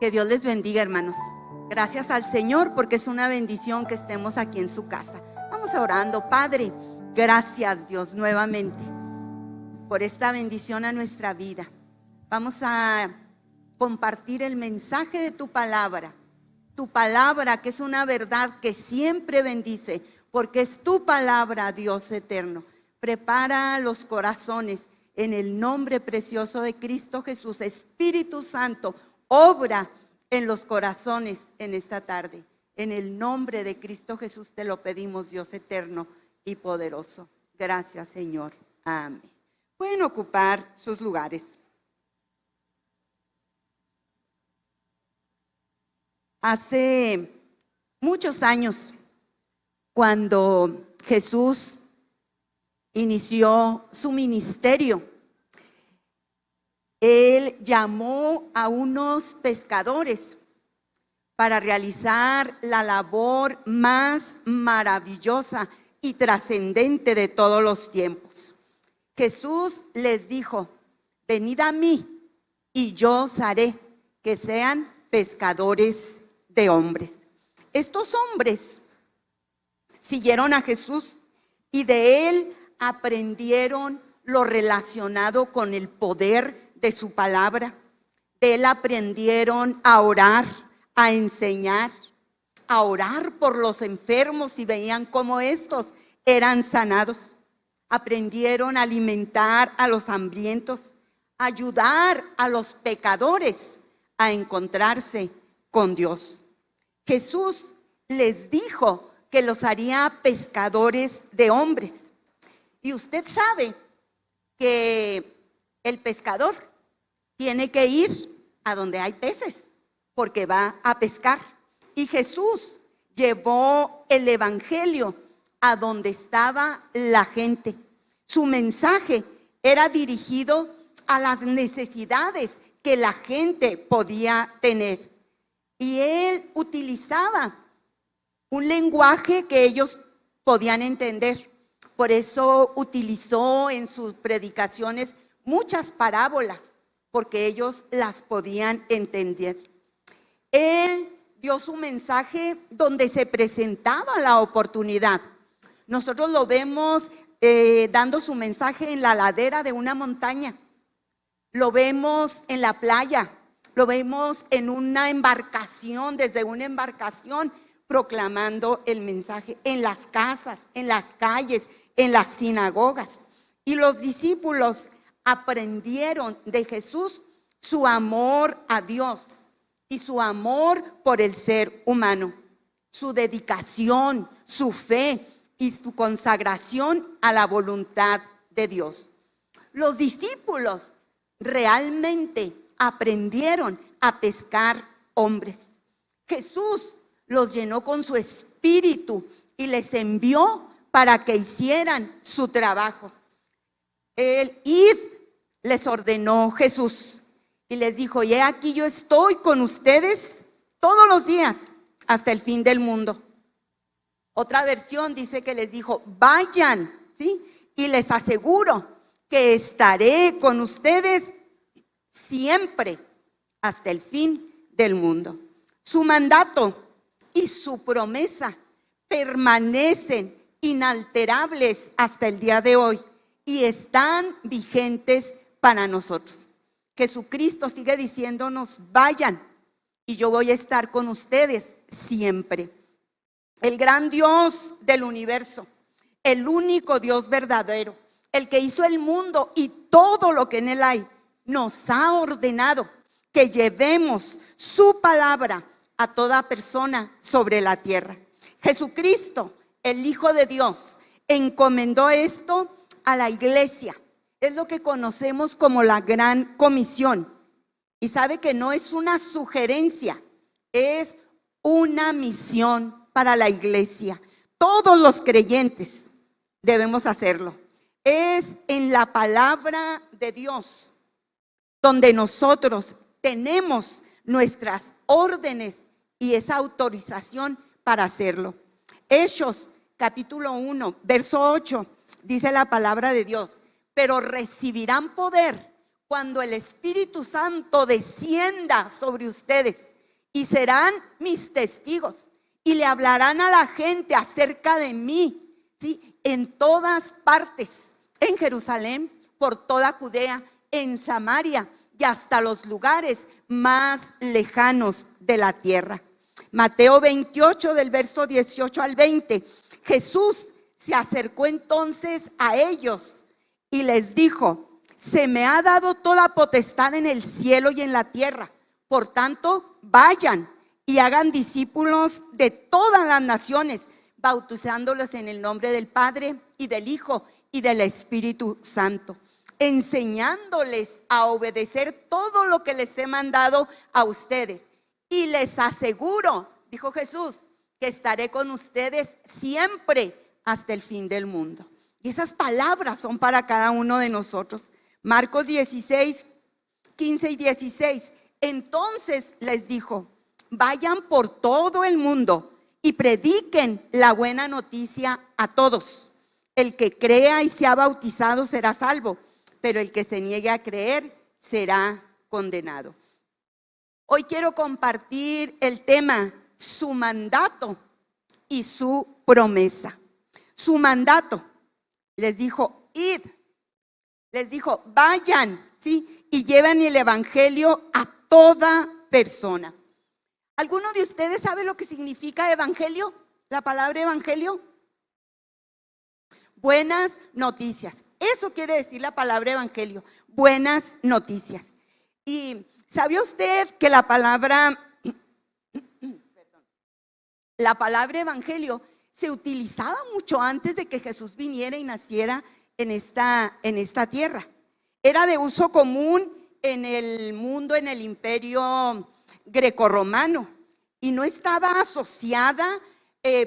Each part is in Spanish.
Que Dios les bendiga, hermanos. Gracias al Señor porque es una bendición que estemos aquí en su casa. Vamos orando. Padre, gracias Dios nuevamente por esta bendición a nuestra vida. Vamos a compartir el mensaje de tu palabra que es una verdad que siempre bendice, porque es tu palabra, Dios eterno. Prepara los corazones en el nombre precioso de Cristo Jesús. Espíritu Santo, obra en los corazones en esta tarde. En el nombre de Cristo Jesús te lo pedimos, Dios eterno y poderoso. Gracias, Señor. Amén. Pueden ocupar sus lugares. Hace muchos años, cuando Jesús inició su ministerio, Él llamó a unos pescadores para realizar la labor más maravillosa y trascendente de todos los tiempos. Jesús les dijo: venid a mí y yo os haré que sean pescadores de hombres. Estos hombres siguieron a Jesús y de Él aprendieron lo relacionado con el poder de su palabra. De Él aprendieron a orar, a enseñar, a orar por los enfermos y veían cómo estos eran sanados. Aprendieron a alimentar a los hambrientos, a ayudar a los pecadores a encontrarse con Dios. Jesús les dijo que los haría pescadores de hombres. Y usted sabe que el pescador tiene que ir a donde hay peces, porque va a pescar. Y Jesús llevó el evangelio a donde estaba la gente. Su mensaje era dirigido a las necesidades que la gente podía tener. Y Él utilizaba un lenguaje que ellos podían entender. Por eso utilizó en sus predicaciones muchas parábolas, porque ellos las podían entender. Él dio su mensaje donde se presentaba la oportunidad. Nosotros lo vemos dando su mensaje en la ladera de una montaña. Lo vemos en la playa. Lo vemos en una embarcación, desde una embarcación, proclamando el mensaje en las casas, en las calles, en las sinagogas. Y los discípulos aprendieron de Jesús su amor a Dios y su amor por el ser humano, su dedicación, su fe y su consagración a la voluntad de Dios. Los discípulos realmente aprendieron a pescar hombres. Jesús los llenó con su espíritu y les envió para que hicieran su trabajo. El id les ordenó Jesús y les dijo: y he aquí yo estoy con ustedes todos los días hasta el fin del mundo. Otra versión dice que les dijo: vayan, ¿sí? Y les aseguro que estaré con ustedes siempre hasta el fin del mundo. Su mandato y su promesa permanecen inalterables hasta el día de hoy y están vigentes para nosotros. Jesucristo sigue diciéndonos: vayan y yo voy a estar con ustedes siempre. El gran Dios del universo, el único Dios verdadero, el que hizo el mundo y todo lo que en él hay, nos ha ordenado que llevemos su palabra a toda persona sobre la tierra. Jesucristo, el Hijo de Dios, encomendó esto a la iglesia. Es lo que conocemos como la Gran Comisión. Y sabe que no es una sugerencia, es una misión para la iglesia. Todos los creyentes debemos hacerlo. Es en la palabra de Dios donde nosotros tenemos nuestras órdenes y esa autorización para hacerlo. Hechos capítulo 1, verso 8, dice la palabra de Dios: pero recibirán poder cuando el Espíritu Santo descienda sobre ustedes y serán mis testigos y le hablarán a la gente acerca de mí, ¿sí? En todas partes, en Jerusalén, por toda Judea, en Samaria y hasta los lugares más lejanos de la tierra. Mateo 28 del verso 18 al 20. Jesús se acercó entonces a ellos y les dijo: se me ha dado toda potestad en el cielo y en la tierra. Por tanto, vayan y hagan discípulos de todas las naciones, bautizándolos en el nombre del Padre y del Hijo y del Espíritu Santo, enseñándoles a obedecer todo lo que les he mandado a ustedes. Y les aseguro, dijo Jesús, que estaré con ustedes siempre hasta el fin del mundo. Y esas palabras son para cada uno de nosotros. Marcos 16, 15 y 16. Entonces les dijo: vayan por todo el mundo y prediquen la buena noticia a todos. El que crea y sea bautizado será salvo, pero el que se niegue a creer será condenado. Hoy quiero compartir el tema: su mandato y su promesa. Su mandato. Les dijo: id. Les dijo: vayan, ¿sí? Y lleven el evangelio a toda persona. ¿Alguno de ustedes sabe lo que significa evangelio? La palabra evangelio. Buenas noticias. Eso quiere decir la palabra evangelio. Buenas noticias. Y ¿sabía usted que la palabra evangelio se utilizaba mucho antes de que Jesús viniera y naciera en esta tierra? Era de uso común en el mundo, en el imperio grecorromano, y no estaba asociada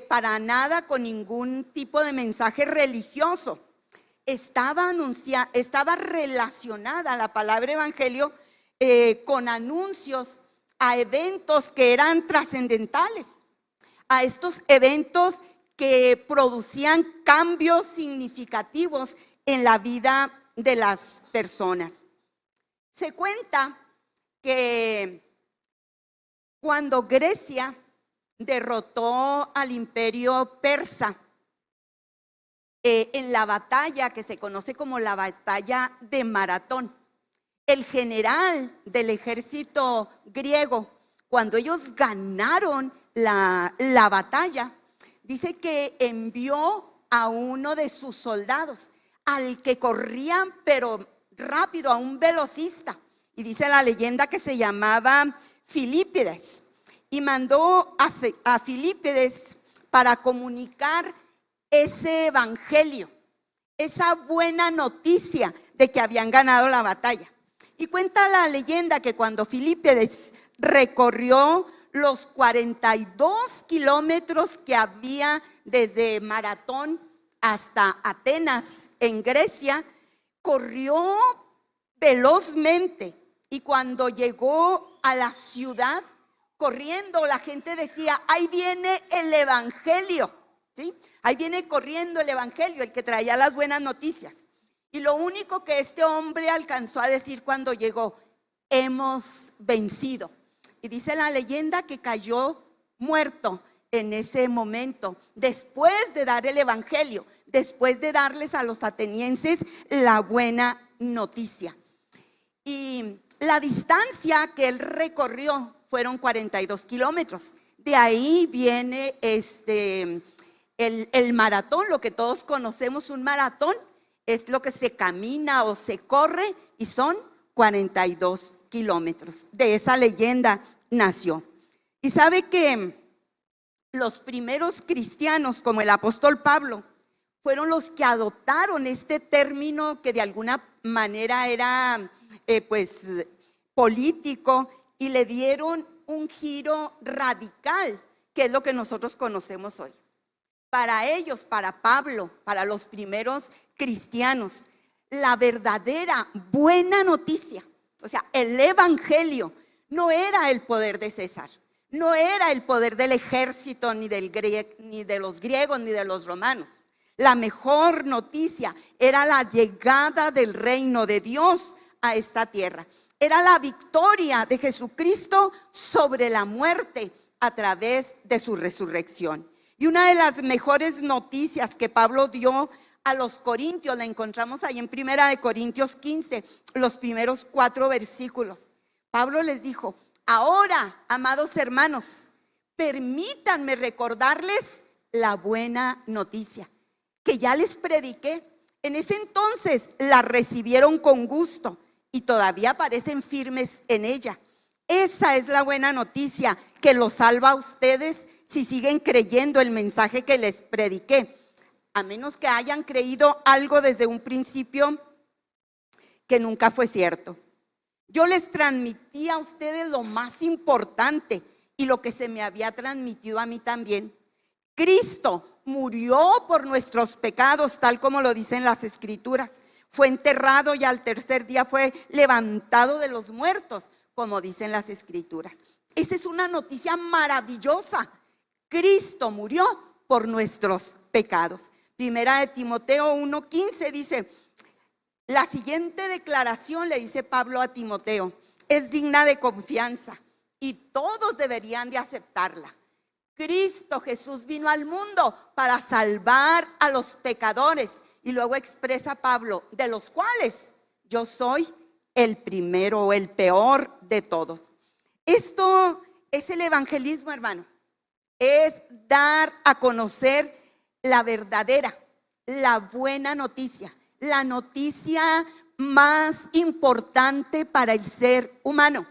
para nada con ningún tipo de mensaje religioso. Estaba relacionada la palabra evangelio con anuncios a eventos que eran trascendentales, a estos eventos que producían cambios significativos en la vida de las personas. Se cuenta que cuando Grecia derrotó al imperio persa en la batalla que se conoce como la batalla de Maratón, el general del ejército griego, cuando ellos ganaron la batalla, dice que envió a uno de sus soldados, al que corrían pero rápido, a un velocista, y dice la leyenda que se llamaba Filipides, y mandó a Filipides para comunicar ese evangelio, esa buena noticia de que habían ganado la batalla. Y cuenta la leyenda que cuando Filipides recorrió los 42 kilómetros que había desde Maratón hasta Atenas en Grecia, corrió velozmente, y cuando llegó a la ciudad corriendo, la gente decía: ahí viene el evangelio, ¿sí? Ahí viene corriendo el evangelio, el que traía las buenas noticias. Y lo único que este hombre alcanzó a decir cuando llegó: hemos vencido. Y dice la leyenda que cayó muerto en ese momento, después de dar el evangelio, después de darles a los atenienses la buena noticia. Y la distancia que él recorrió fueron 42 kilómetros. De ahí viene el maratón, lo que todos conocemos, un maratón es lo que se camina o se corre, y son 42 kilómetros. De esa leyenda nació. Y sabe que los primeros cristianos, como el apóstol Pablo, fueron los que adoptaron este término que de alguna manera era político, y le dieron un giro radical, que es lo que nosotros conocemos hoy. Para ellos, para Pablo, para los primeros cristianos, la verdadera buena noticia, o sea, el evangelio, no era el poder de César, no era el poder del ejército, ni de los griegos, ni de los romanos. La mejor noticia era la llegada del reino de Dios a esta tierra. Era la victoria de Jesucristo sobre la muerte a través de su resurrección. Y una de las mejores noticias que Pablo dio a los corintios, la encontramos ahí en 1 Corintios 15, los primeros 4 versículos. Pablo les dijo: ahora, amados hermanos, permítanme recordarles la buena noticia que ya les prediqué. En ese entonces la recibieron con gusto y todavía parecen firmes en ella. Esa es la buena noticia que los salva a ustedes si siguen creyendo el mensaje que les prediqué, a menos que hayan creído algo desde un principio que nunca fue cierto. Yo les transmití a ustedes lo más importante y lo que se me había transmitido a mí también. Cristo murió por nuestros pecados, tal como lo dicen las Escrituras. Fue enterrado y al tercer día fue levantado de los muertos, como dicen las Escrituras. Esa es una noticia maravillosa. Cristo murió por nuestros pecados. 1 Timoteo 1:15 dice: la siguiente declaración, le dice Pablo a Timoteo, es digna de confianza y todos deberían de aceptarla. Cristo Jesús vino al mundo para salvar a los pecadores. Y luego expresa Pablo, de los cuales yo soy el primero o el peor de todos. Esto es el evangelismo, hermano. Es dar a conocer la verdadera, la buena noticia, la noticia más importante para el ser humano,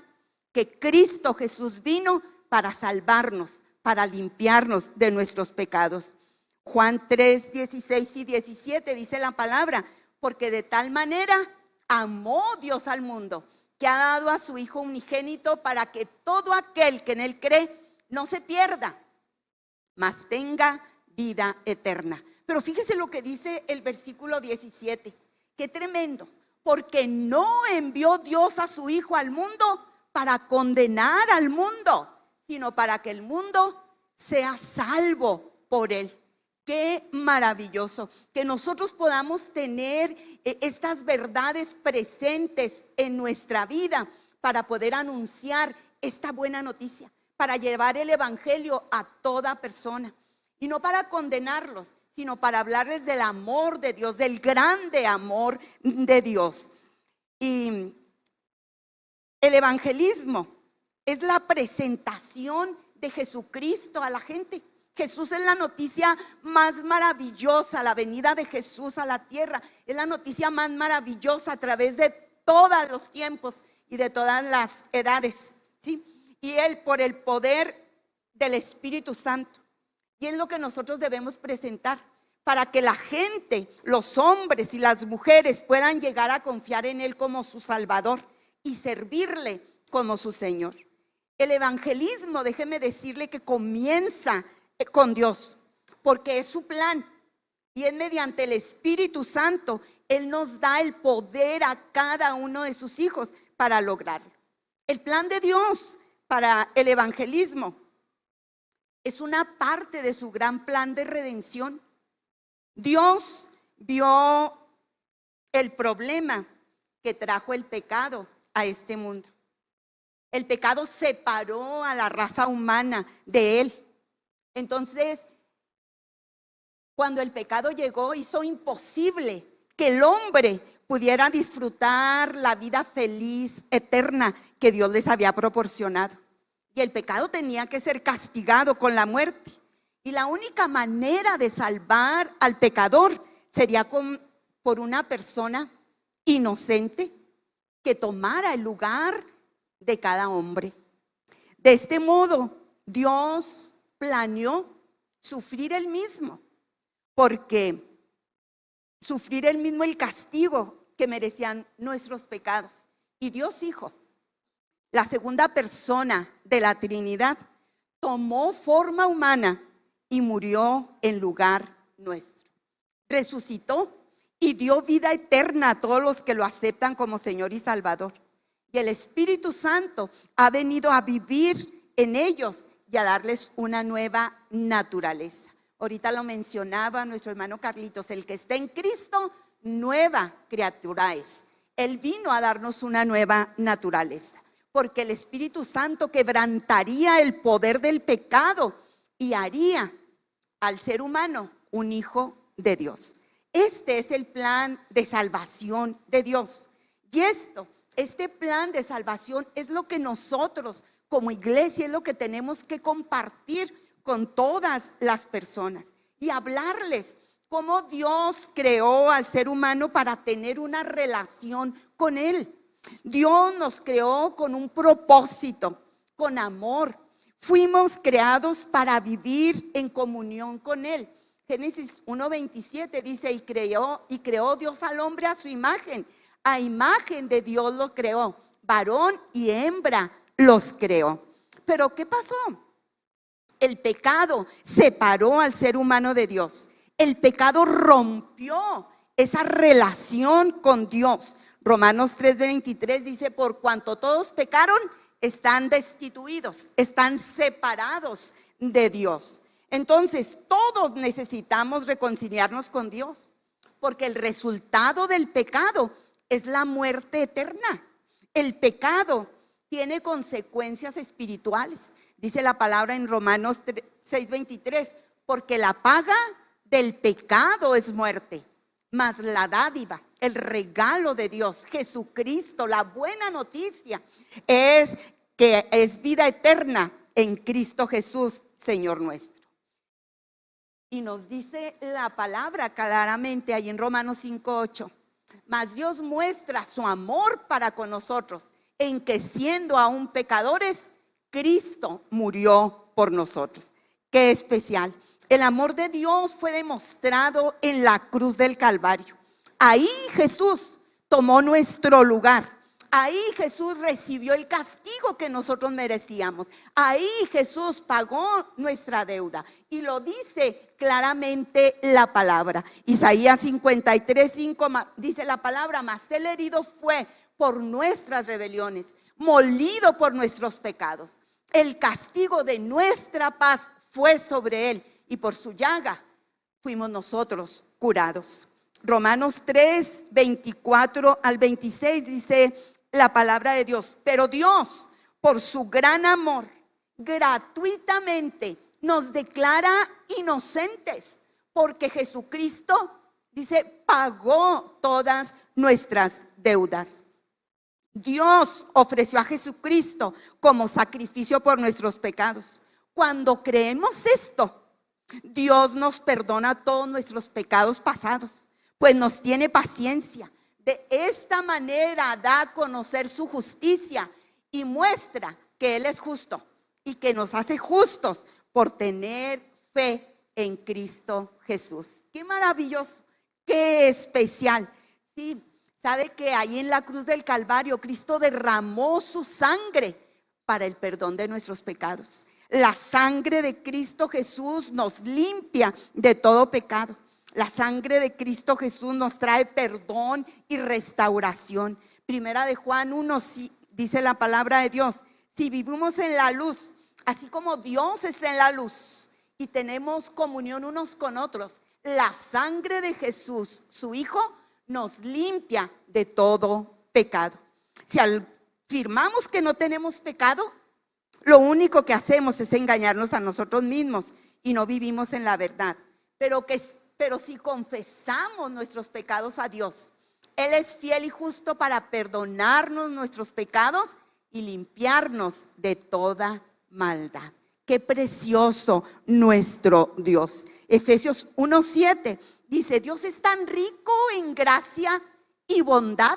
que Cristo Jesús vino para salvarnos, para limpiarnos de nuestros pecados. Juan 3, 16 y 17 dice la palabra: porque de tal manera amó Dios al mundo, que ha dado a su Hijo unigénito, para que todo aquel que en él cree no se pierda, mas tenga vida eterna. Pero fíjese lo que dice el versículo 17, qué tremendo: porque no envió Dios a su Hijo al mundo para condenar al mundo, sino para que el mundo sea salvo por él. Qué maravilloso que nosotros podamos tener estas verdades presentes en nuestra vida para poder anunciar esta buena noticia, para llevar el evangelio a toda persona, y no para condenarlos, sino para hablarles del amor de Dios, del grande amor de Dios. Y el evangelismo es la presentación de Jesucristo a la gente. Jesús es la noticia más maravillosa, la venida de Jesús a la tierra es la noticia más maravillosa a través de todos los tiempos y de todas las edades, ¿sí? Y Él, por el poder del Espíritu Santo, y es lo que nosotros debemos presentar para que la gente, los hombres y las mujeres puedan llegar a confiar en Él como su Salvador y servirle como su Señor. El evangelismo, déjeme decirle que comienza con Dios, porque es su plan, y es mediante el Espíritu Santo. Él nos da el poder a cada uno de sus hijos para lograrlo. El plan de Dios para el evangelismo es una parte de su gran plan de redención. Dios vio el problema que trajo el pecado a este mundo. El pecado separó a la raza humana de Él. Entonces, cuando el pecado llegó, hizo imposible que el hombre pudiera disfrutar la vida feliz, eterna que Dios les había proporcionado. Y el pecado tenía que ser castigado con la muerte. Y la única manera de salvar al pecador sería por una persona inocente que tomara el lugar de cada hombre. De este modo, Dios planeó sufrir él mismo, porque sufrir él mismo el castigo que merecían nuestros pecados. Y Dios Hijo, la segunda persona de la Trinidad, tomó forma humana y murió en lugar nuestro. Resucitó y dio vida eterna a todos los que lo aceptan como Señor y Salvador. Y el Espíritu Santo ha venido a vivir en ellos y a darles una nueva naturaleza. Ahorita lo mencionaba nuestro hermano Carlitos: el que está en Cristo, nueva criatura es. Él vino a darnos una nueva naturaleza, porque el Espíritu Santo quebrantaría el poder del pecado y haría al ser humano un hijo de Dios. Este es el plan de salvación de Dios. Y este plan de salvación es lo que nosotros como iglesia es lo que tenemos que compartir con todas las personas y hablarles cómo Dios creó al ser humano para tener una relación con Él. Dios nos creó con un propósito, con amor. Fuimos creados para vivir en comunión con Él. Génesis 1:27 dice, y creó Dios al hombre a su imagen. A imagen de Dios lo creó, varón y hembra los creó. Pero ¿qué pasó? El pecado separó al ser humano de Dios. El pecado rompió esa relación con Dios. Romanos 3:23 dice, por cuanto todos pecaron, están destituidos, están separados de Dios. Entonces, todos necesitamos reconciliarnos con Dios, porque el resultado del pecado es la muerte eterna. El pecado tiene consecuencias espirituales. Dice la palabra en Romanos 6:23, porque la paga del pecado es muerte, mas la dádiva, el regalo de Dios, Jesucristo, la buena noticia, es que es vida eterna en Cristo Jesús, Señor nuestro. Y nos dice la palabra claramente ahí en Romanos 5:8, mas Dios muestra su amor para con nosotros, en que siendo aún pecadores, Cristo murió por nosotros. Qué especial. El amor de Dios fue demostrado en la cruz del Calvario. Ahí Jesús tomó nuestro lugar. Ahí Jesús recibió el castigo que nosotros merecíamos. Ahí Jesús pagó nuestra deuda. Y lo dice claramente la palabra. Isaías 53:5 dice la palabra, mas el herido fue por nuestras rebeliones, molido por nuestros pecados. El castigo de nuestra paz fue sobre él, y por su llaga fuimos nosotros curados. Romanos 3:24-26 dice la palabra de Dios, pero Dios, por su gran amor, gratuitamente nos declara inocentes, porque Jesucristo, dice, pagó todas nuestras deudas. Dios ofreció a Jesucristo como sacrificio por nuestros pecados. Cuando creemos esto, Dios nos perdona todos nuestros pecados pasados, pues nos tiene paciencia. De esta manera da a conocer su justicia y muestra que Él es justo y que nos hace justos por tener fe en Cristo Jesús. Qué maravilloso, qué especial. Sí, sabe que ahí en la cruz del Calvario Cristo derramó su sangre para el perdón de nuestros pecados. La sangre de Cristo Jesús nos limpia de todo pecado. La sangre de Cristo Jesús nos trae perdón y restauración. Primera de Juan 1 dice la palabra de Dios, si vivimos en la luz, así como Dios está en la luz y tenemos comunión unos con otros, la sangre de Jesús, su Hijo, nos limpia de todo pecado. Si afirmamos que no tenemos pecado, lo único que hacemos es engañarnos a nosotros mismos y no vivimos en la verdad. Pero si confesamos nuestros pecados a Dios, Él es fiel y justo para perdonarnos nuestros pecados y limpiarnos de toda maldad. Qué precioso nuestro Dios. Efesios 1:7 dice, Dios es tan rico en gracia y bondad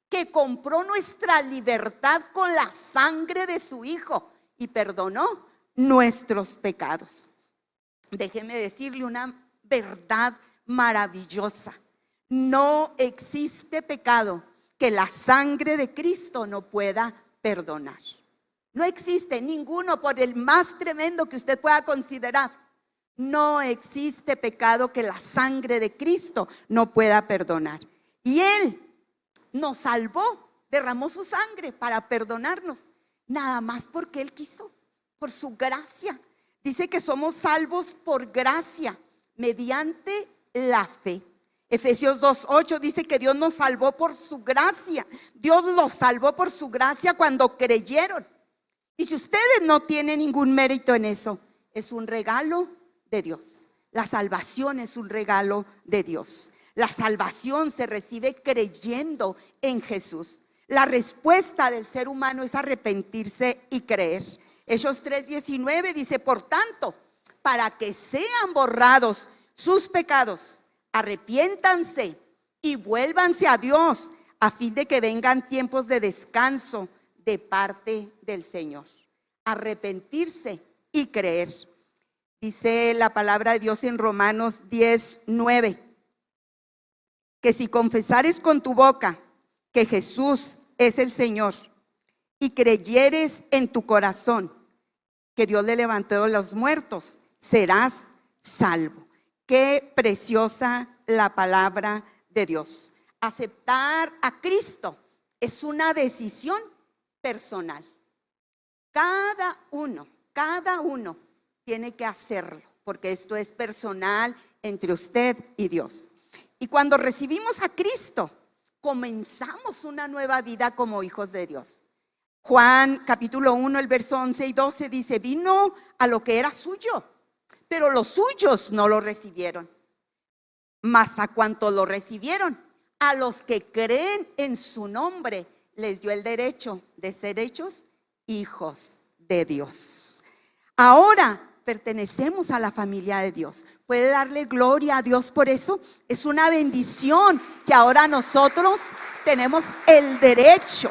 que compró nuestra libertad con la sangre de su Hijo y perdonó nuestros pecados. Déjeme decirle una verdad maravillosa. No existe pecado que la sangre de Cristo no pueda perdonar. No existe ninguno, por el más tremendo que usted pueda considerar. No existe pecado que la sangre de Cristo no pueda perdonar. Y Él nos salvó, derramó su sangre para perdonarnos, nada más porque Él quiso, por su gracia. Dice que somos salvos por gracia, mediante la fe. Efesios 2:8 dice que Dios nos salvó por su gracia. Dios los salvó por su gracia cuando creyeron. Y si ustedes no tienen ningún mérito en eso, es un regalo de Dios. La salvación es un regalo de Dios. La salvación se recibe creyendo en Jesús. La respuesta del ser humano es arrepentirse y creer. Hechos 3:19 dice, por tanto, para que sean borrados sus pecados, arrepiéntanse y vuélvanse a Dios, a fin de que vengan tiempos de descanso de parte del Señor. Arrepentirse y creer. Dice la palabra de Dios en Romanos 10:9, que si confesares con tu boca que Jesús es el Señor y creyeres en tu corazón que Dios le levantó de los muertos, serás salvo. Qué preciosa la palabra de Dios. Aceptar a Cristo es una decisión personal. Cada uno tiene que hacerlo, porque esto es personal entre usted y Dios. Y cuando recibimos a Cristo, comenzamos una nueva vida como hijos de Dios. Juan capítulo 1, el verso 11 y 12 dice, vino a lo que era suyo, pero los suyos no lo recibieron. Mas a cuantos lo recibieron, a los que creen en su nombre, les dio el derecho de ser hechos hijos de Dios. Ahora pertenecemos a la familia de Dios. ¿Puede darle gloria a Dios por eso? Es una bendición que ahora nosotros tenemos el derecho,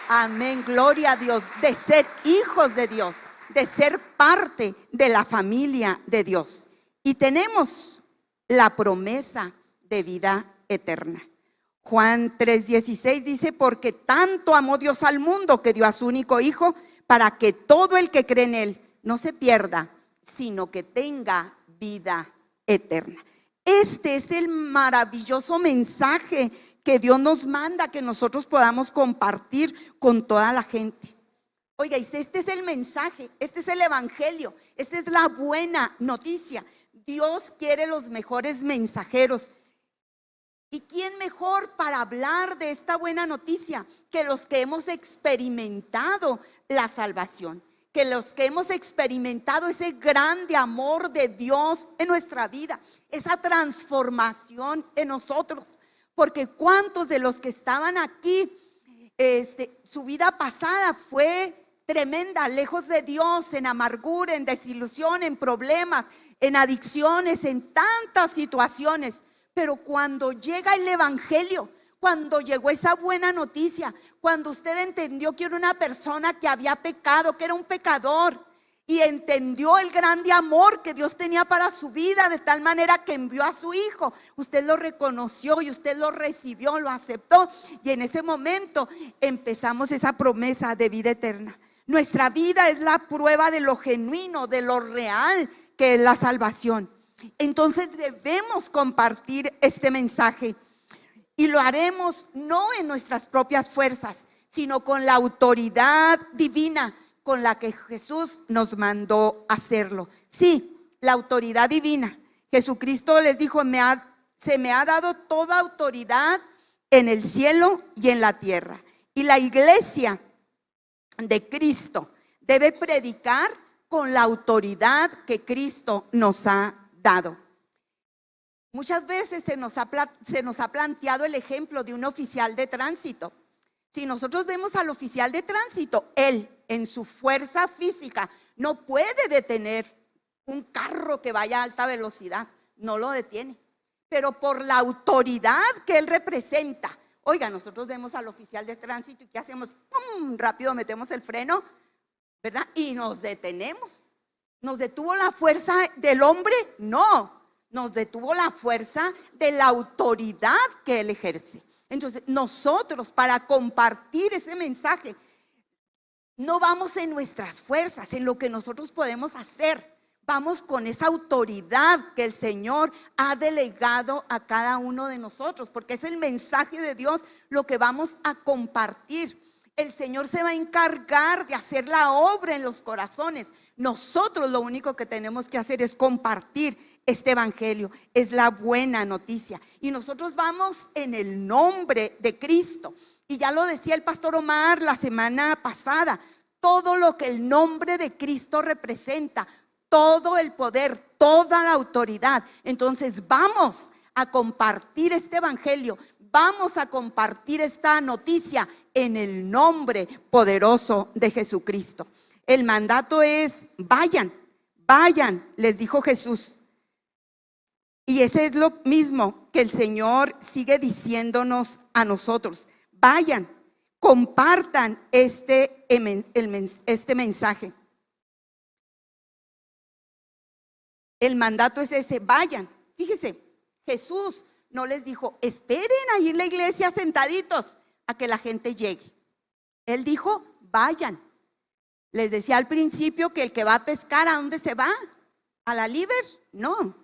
amén, gloria a Dios, de ser hijos de Dios, de ser parte de la familia de Dios. Y tenemos la promesa de vida eterna. Juan 3:16 dice, porque tanto amó Dios al mundo que dio a su único hijo para que todo el que cree en él no se pierda, sino que tenga vida eterna. Este es el maravilloso mensaje que Dios nos manda que nosotros podamos compartir con toda la gente. Oiga, este es el mensaje, este es el evangelio, esta es la buena noticia. Dios quiere los mejores mensajeros. ¿Y quién mejor para hablar de esta buena noticia que los que hemos experimentado la salvación? Que los que hemos experimentado ese grande amor de Dios en nuestra vida, esa transformación en nosotros. Porque cuántos de los que estaban aquí, su vida pasada fue tremenda, lejos de Dios, en amargura, en desilusión, en problemas, en adicciones, en tantas situaciones. Pero cuando llega el evangelio, cuando llegó esa buena noticia, cuando usted entendió que era una persona que había pecado, que era un pecador, y entendió el grande amor que Dios tenía para su vida, de tal manera que envió a su hijo, usted lo reconoció y usted lo recibió, lo aceptó, y en ese momento empezamos esa promesa de vida eterna. Nuestra vida es la prueba de lo genuino, de lo real que es la salvación. Entonces debemos compartir este mensaje. Y lo haremos no en nuestras propias fuerzas, sino con la autoridad divina con la que Jesús nos mandó hacerlo. Sí, la autoridad divina. Jesucristo les dijo, se me ha dado toda autoridad en el cielo y en la tierra. Y la iglesia de Cristo debe predicar con la autoridad que Cristo nos ha dado. Muchas veces se nos ha planteado el ejemplo de un oficial de tránsito. Si nosotros vemos al oficial de tránsito, él en su fuerza física no puede detener un carro que vaya a alta velocidad, no lo detiene. Pero por la autoridad que él representa, oiga, nosotros vemos al oficial de tránsito y ¿qué hacemos? ¡Pum! Rápido metemos el freno, ¿verdad? Y nos detenemos. ¿Nos detuvo la fuerza del hombre? No. Nos detuvo la fuerza de la autoridad que él ejerce. Entonces nosotros, para compartir ese mensaje, no vamos en nuestras fuerzas, en lo que nosotros podemos hacer. Vamos con esa autoridad que el Señor ha delegado a cada uno de nosotros, porque es el mensaje de Dios lo que vamos a compartir. El Señor se va a encargar de hacer la obra en los corazones. Nosotros lo único que tenemos que hacer es compartir este evangelio. Es la buena noticia. Y nosotros vamos en el nombre de Cristo. Y ya lo decía el pastor Omar la semana pasada. Todo lo que el nombre de Cristo representa, todo el poder, toda la autoridad. Entonces vamos a compartir este evangelio. Vamos a compartir esta noticia en el nombre poderoso de Jesucristo. El mandato es: vayan, vayan, les dijo Jesús. Y ese es lo mismo que el Señor sigue diciéndonos a nosotros. Vayan, compartan este mensaje. El mandato es ese: vayan. Fíjese, Jesús no les dijo: esperen ahí en la iglesia sentaditos a que la gente llegue. Él dijo: vayan. Les decía al principio que el que va a pescar, ¿a dónde se va? ¿A la liber? No,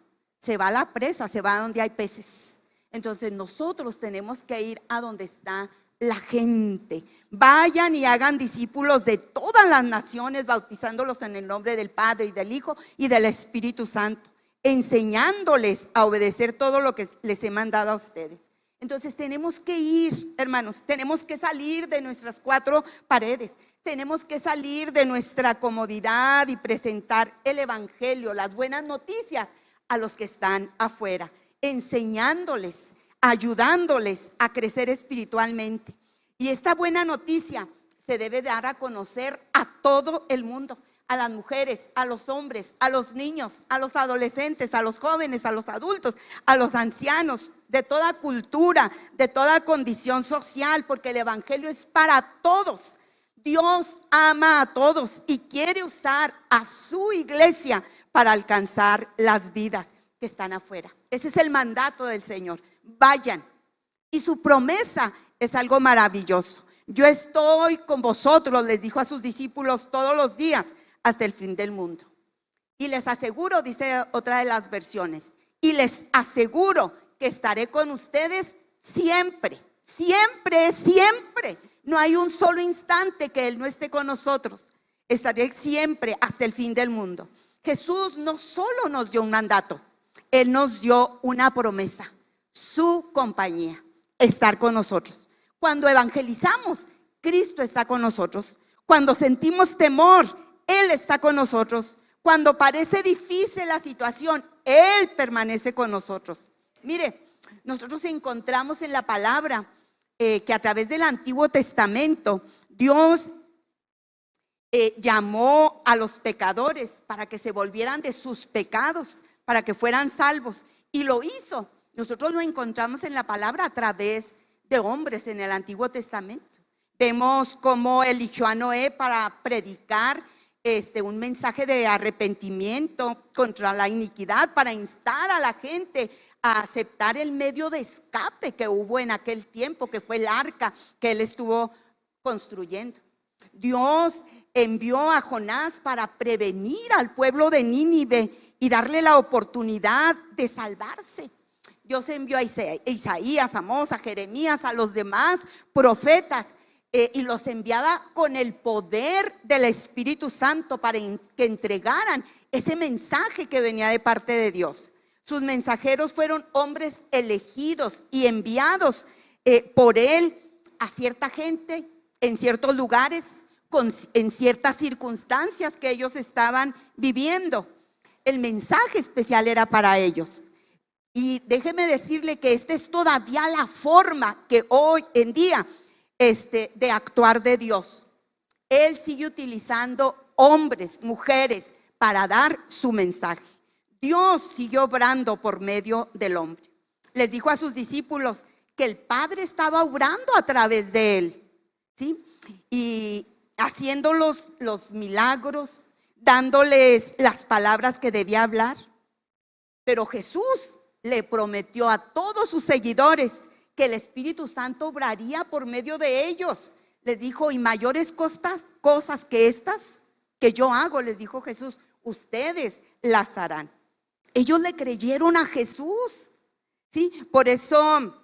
se va a la presa, se va a donde hay peces. Entonces nosotros tenemos que ir a donde está la gente. Vayan y hagan discípulos de todas las naciones, bautizándolos en el nombre del Padre y del Hijo y del Espíritu Santo, enseñándoles a obedecer todo lo que les he mandado a ustedes. Entonces tenemos que ir, hermanos, tenemos que salir de nuestras cuatro paredes, tenemos que salir de nuestra comodidad y presentar el evangelio, las buenas noticias a los que están afuera, enseñándoles, ayudándoles a crecer espiritualmente. Y esta buena noticia se debe dar a conocer a todo el mundo, a las mujeres, a los hombres, a los niños, a los adolescentes, a los jóvenes, a los adultos, a los ancianos, de toda cultura, de toda condición social, porque el evangelio es para todos. Dios ama a todos y quiere usar a su iglesia para alcanzar las vidas que están afuera. Ese es el mandato del Señor: vayan. Y su promesa es algo maravilloso: yo estoy con vosotros, les dijo a sus discípulos, todos los días hasta el fin del mundo. Y les aseguro, dice otra de las versiones, y les aseguro que estaré con ustedes siempre, siempre, siempre. No hay un solo instante que Él no esté con nosotros. Estaré siempre hasta el fin del mundo. Jesús no solo nos dio un mandato, Él nos dio una promesa: su compañía, estar con nosotros. Cuando evangelizamos, Cristo está con nosotros. Cuando sentimos temor, Él está con nosotros. Cuando parece difícil la situación, Él permanece con nosotros. Mire, nosotros encontramos en la palabra que a través del Antiguo Testamento Dios llamó a los pecadores para que se volvieran de sus pecados, para que fueran salvos, y lo hizo. Nosotros lo encontramos en la palabra a través de hombres en el Antiguo Testamento. Vemos cómo eligió a Noé para predicar un mensaje de arrepentimiento contra la iniquidad, para instar a la gente a aceptar el medio de escape que hubo en aquel tiempo, que fue el arca que él estuvo construyendo. Dios envió a Jonás para prevenir al pueblo de Nínive y darle la oportunidad de salvarse. Dios envió a Isaías, a Amós, a Jeremías, a los demás profetas, y los enviaba con el poder del Espíritu Santo para que entregaran ese mensaje que venía de parte de Dios. Sus mensajeros fueron hombres elegidos y enviados por Él a cierta gente en ciertos lugares, en ciertas circunstancias que ellos estaban viviendo. El mensaje especial era para ellos. Y déjeme decirle que esta es todavía la forma que hoy en día de actuar de Dios. Él sigue utilizando hombres, mujeres para dar su mensaje. Dios sigue obrando por medio del hombre. Les dijo a sus discípulos que el Padre estaba obrando a través de él, ¿sí? Y haciendo los milagros, dándoles las palabras que debía hablar. Pero Jesús le prometió a todos sus seguidores que el Espíritu Santo obraría por medio de ellos. Les dijo: y mayores cosas que estas que yo hago, les dijo Jesús, ustedes las harán. Ellos le creyeron a Jesús, ¿sí? Por eso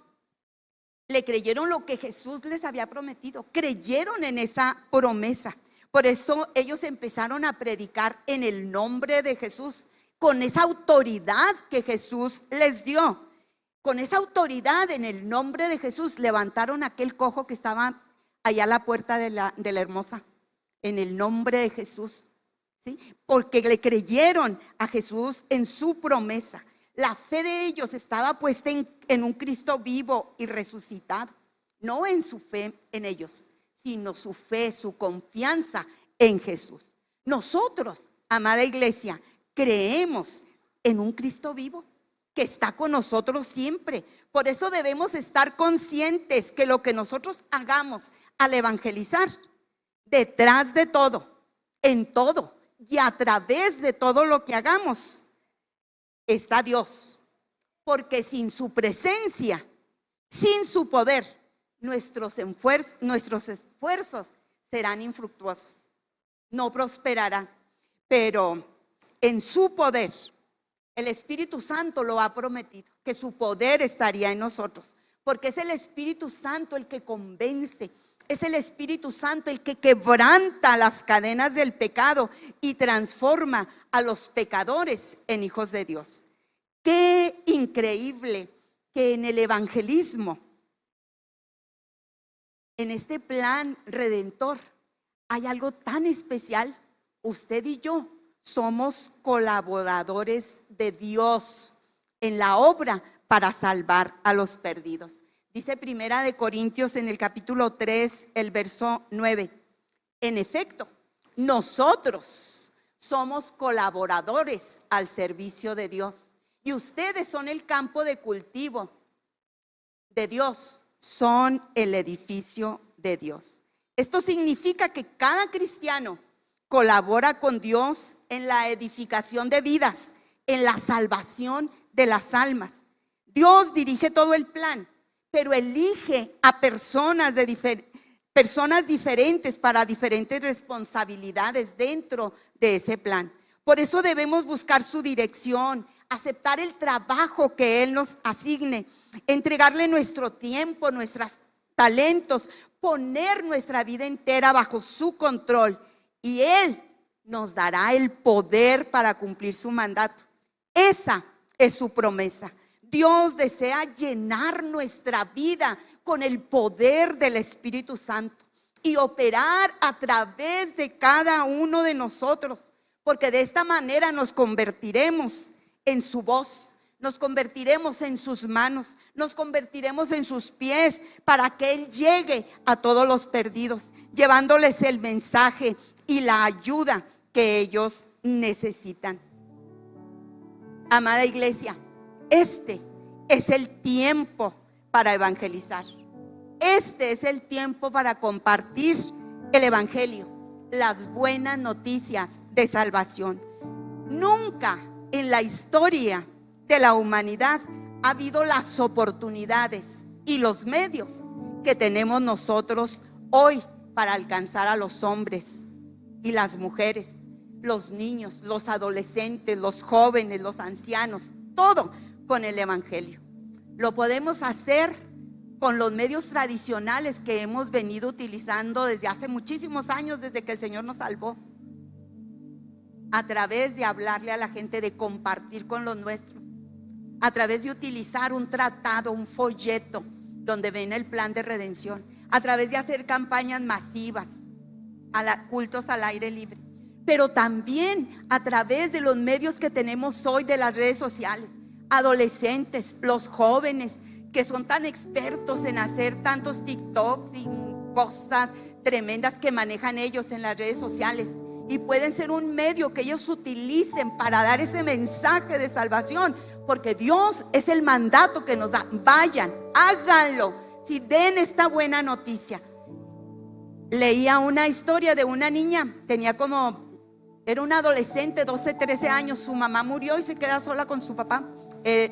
le creyeron lo que Jesús les había prometido, creyeron en esa promesa. Por eso ellos empezaron a predicar en el nombre de Jesús, con esa autoridad que Jesús les dio. Con esa autoridad en el nombre de Jesús levantaron aquel cojo que estaba allá a la puerta de la Hermosa, en el nombre de Jesús, ¿sí? Porque le creyeron a Jesús en su promesa. La fe de ellos estaba puesta en un Cristo vivo y resucitado, no en su fe en ellos, sino su fe, su confianza en Jesús. Nosotros, amada iglesia, creemos en un Cristo vivo que está con nosotros siempre. Por eso debemos estar conscientes que lo que nosotros hagamos al evangelizar, detrás de todo, en todo y a través de todo lo que hagamos, está Dios. Porque sin su presencia, sin su poder, nuestros esfuerzos serán infructuosos, no prosperarán. Pero en su poder, el Espíritu Santo lo ha prometido, que su poder estaría en nosotros, porque es el Espíritu Santo el que convence, es el Espíritu Santo el que quebranta las cadenas del pecado y transforma a los pecadores en hijos de Dios. Qué increíble que en el evangelismo, en este plan redentor, hay algo tan especial. Usted y yo somos colaboradores de Dios en la obra para salvar a los perdidos. Dice Primera de Corintios en el capítulo 3, el verso 9. En efecto, nosotros somos colaboradores al servicio de Dios y ustedes son el campo de cultivo de Dios, son el edificio de Dios. Esto significa que cada cristiano colabora con Dios en la edificación de vidas, en la salvación de las almas. Dios dirige todo el plan, pero elige a personas diferentes para diferentes responsabilidades dentro de ese plan. Por eso debemos buscar su dirección, aceptar el trabajo que Él nos asigne, entregarle nuestro tiempo, nuestros talentos, poner nuestra vida entera bajo su control, y Él nos dará el poder para cumplir su mandato. Esa es su promesa. Dios desea llenar nuestra vida con el poder del Espíritu Santo y operar a través de cada uno de nosotros, porque de esta manera nos convertiremos en su voz, nos convertiremos en sus manos, nos convertiremos en sus pies para que Él llegue a todos los perdidos, llevándoles el mensaje y la ayuda que ellos necesitan. Amada iglesia, este es el tiempo para evangelizar. Este es el tiempo para compartir el evangelio, las buenas noticias de salvación. Nunca en la historia de la humanidad ha habido las oportunidades y los medios que tenemos nosotros hoy para alcanzar a los hombres y las mujeres, los niños, los adolescentes, los jóvenes, los ancianos, todo con el evangelio. Lo podemos hacer con los medios tradicionales que hemos venido utilizando desde hace muchísimos años, desde que el Señor nos salvó, a través de hablarle a la gente, de compartir con los nuestros, a través de utilizar un tratado, un folleto donde viene el plan de redención, a través de hacer campañas masivas, cultos al aire libre, pero también a través de los medios que tenemos hoy de las redes sociales. Adolescentes, los jóvenes que son tan expertos en hacer tantos TikToks y cosas tremendas que manejan ellos en las redes sociales, y pueden ser un medio que ellos utilicen para dar ese mensaje de salvación, porque Dios es el mandato que nos da. Vayan, háganlo, si den esta buena noticia. Leía una historia de una niña, era una adolescente, 12, 13 años, su mamá murió y se queda sola con su papá.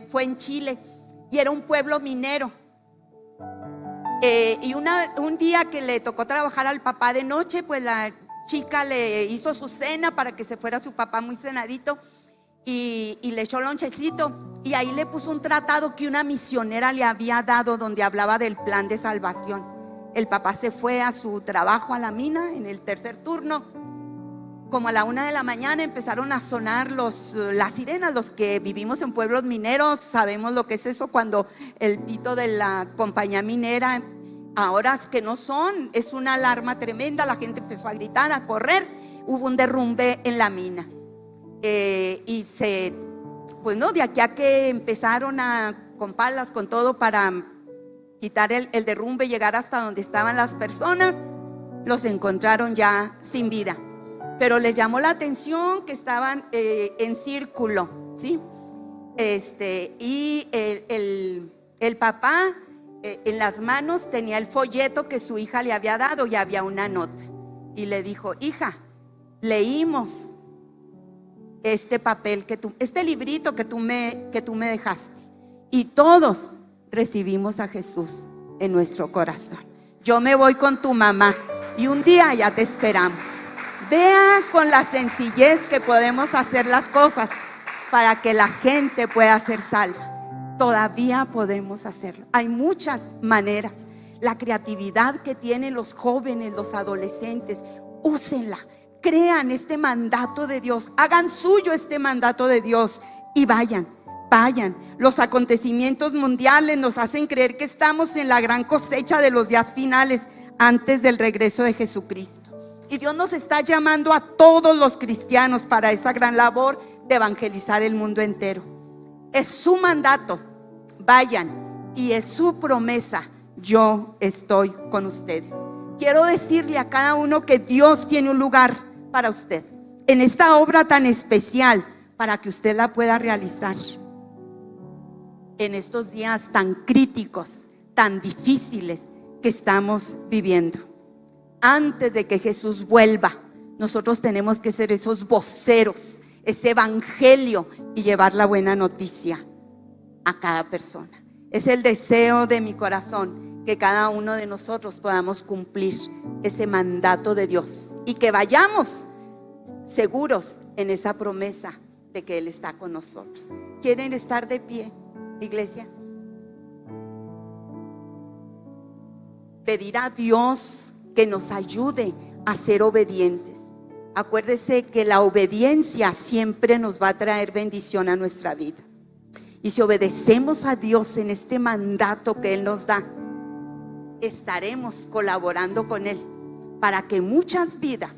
Fue en Chile y era un pueblo minero. Y un día que le tocó trabajar al papá de noche, pues la chica le hizo su cena para que se fuera su papá muy cenadito. y le echó lonchecito. Y ahí le puso un tratado que una misionera le había dado, donde hablaba del plan de salvación. El papá se fue a su trabajo a la mina en el tercer turno. Como a la 1 de la mañana empezaron a sonar las sirenas. Los que vivimos en pueblos mineros sabemos lo que es eso, cuando el pito de la compañía minera, a horas que no son, es una alarma tremenda. La gente empezó a gritar, a correr. Hubo un derrumbe en la mina. Pues no, de aquí a que empezaron con palas, con todo, para quitar el derrumbe, llegar hasta donde estaban las personas, los encontraron ya sin vida. Pero les llamó la atención que estaban en círculo, ¿sí? Y el papá en las manos tenía el folleto que su hija le había dado, y había una nota. Y le dijo: hija, leímos este papel este librito que tú me dejaste, y todos recibimos a Jesús en nuestro corazón. Yo me voy con tu mamá y un día ya te esperamos. Vea con la sencillez que podemos hacer las cosas para que la gente pueda ser salva. Todavía podemos hacerlo. Hay muchas maneras. La creatividad que tienen los jóvenes, los adolescentes, úsenla. Crean este mandato de Dios, hagan suyo este mandato de Dios y vayan. Los acontecimientos mundiales nos hacen creer que estamos en la gran cosecha de los días finales, antes del regreso de Jesucristo. Y Dios nos está llamando a todos los cristianos para esa gran labor de evangelizar el mundo entero. Es su mandato, vayan, y es su promesa: yo estoy con ustedes. Quiero decirle a cada uno que Dios tiene un lugar para usted en esta obra tan especial, para que usted la pueda realizar en estos días tan críticos, tan difíciles que estamos viviendo. Antes de que Jesús vuelva, nosotros tenemos que ser esos voceros, ese evangelio, y llevar la buena noticia a cada persona. Es el deseo de mi corazón que cada uno de nosotros podamos cumplir ese mandato de Dios y que vayamos seguros en esa promesa de que Él está con nosotros. ¿Quieren estar de pie, iglesia? Pedir a Dios que nos ayude a ser obedientes. Acuérdese que la obediencia siempre nos va a traer bendición a nuestra vida. Y si obedecemos a Dios en este mandato que Él nos da, estaremos colaborando con Él para que muchas vidas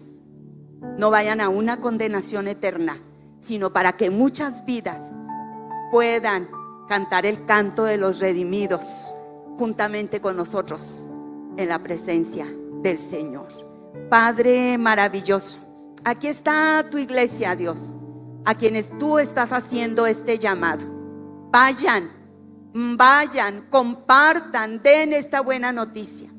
no vayan a una condenación eterna, sino para que muchas vidas puedan cantar el canto de los redimidos juntamente con nosotros en la presencia del Señor. Padre maravilloso, aquí está tu iglesia, Dios, a quienes tú estás haciendo este llamado. Vayan, compartan, den esta buena noticia.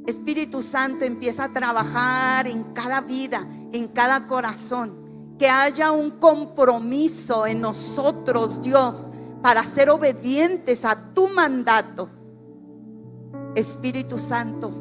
Espíritu Santo, empieza a trabajar en cada vida, en cada corazón. Que haya un compromiso en nosotros, Dios, para ser obedientes a tu mandato. Espíritu Santo,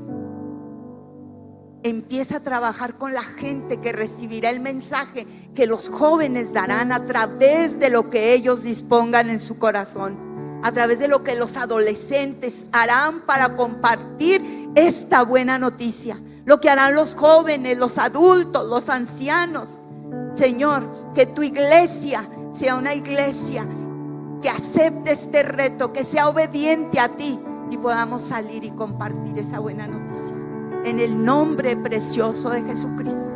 empieza a trabajar con la gente que recibirá el mensaje que los jóvenes darán a través de lo que ellos dispongan en su corazón, a través de lo que los adolescentes harán para compartir esta buena noticia, lo que harán los jóvenes, los adultos, los ancianos. Señor, que tu iglesia sea una iglesia que acepte este reto, que sea obediente a ti y podamos salir y compartir esa buena noticia. En el nombre precioso de Jesucristo.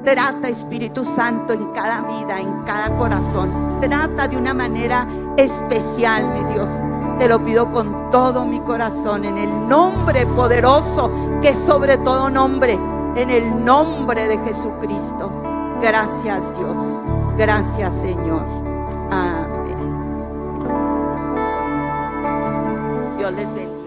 Trata, Espíritu Santo, en cada vida, en cada corazón. Trata de una manera especial, mi Dios. Te lo pido con todo mi corazón, en el nombre poderoso que es sobre todo nombre, en el nombre de Jesucristo. Gracias, Dios. Gracias, Señor. Amén. Dios les bendiga.